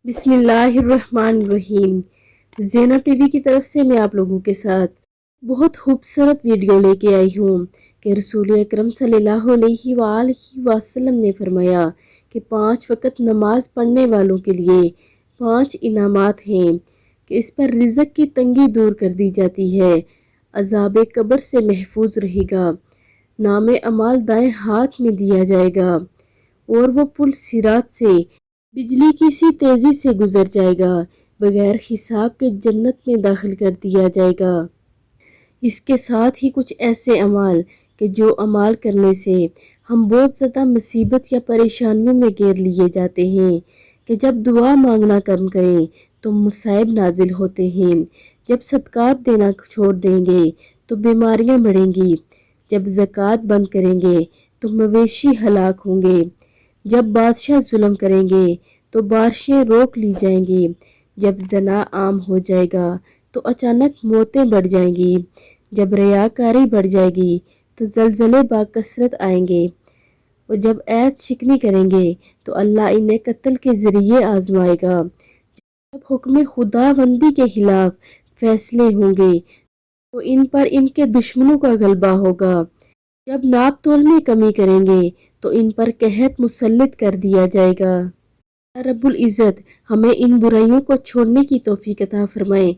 بسم اللہ الرحمن الرحیم۔ زینب ٹی وی کی طرف سے میں آپ لوگوں کے ساتھ بہت خوبصورت ویڈیو لے کے آئی ہوں کہ رسول اکرم صلی اللہ علیہ وآلہ وسلم نے فرمایا کہ 5 وقت نماز پڑھنے والوں کے لیے 5 انعامات ہیں کہ اس پر رزق کی تنگی دور کر دی جاتی ہے، عذاب قبر سے محفوظ رہے گا، نام اعمال دائیں ہاتھ میں دیا جائے گا اور وہ پل صراط سے بجلی کی سی تیزی سے گزر جائے گا، بغیر حساب کے جنت میں داخل کر دیا جائے گا۔ اس کے ساتھ ہی کچھ ایسے اعمال کہ جو اعمال کرنے سے ہم بہت زیادہ مصیبت یا پریشانیوں میں گھیر لیے جاتے ہیں کہ جب دعا مانگنا کم کریں تو مصائب نازل ہوتے ہیں، جب صدقات دینا چھوڑ دیں گے تو بیماریاں بڑھیں گی، جب زکوٰۃ بند کریں گے تو مویشی ہلاک ہوں گے، جب بادشاہ ظلم کریں گے تو بارشیں روک لی جائیں گی، جب زنا عام ہو جائے گا تو اچانک موتیں بڑھ جائیں گی، جب ریاکاری بڑھ جائے گی تو زلزلے باکثرت آئیں گے، اور جب عہد شکنی کریں گے تو اللہ انہیں قتل کے ذریعے آزمائے گا، جب حکم خداوندی کے خلاف فیصلے ہوں گے تو ان پر ان کے دشمنوں کا غلبہ ہوگا، جب ناپ تول میں کمی کریں گے تو ان پر قحط مسلط کر دیا جائے گا۔ اللہ رب العزت ہمیں ان برائیوں کو چھوڑنے کی توفیق عطا فرمائے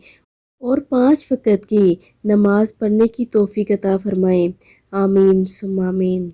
اور 5 وقت کی نماز پڑھنے کی توفیق عطا فرمائے، آمین ثم آمین۔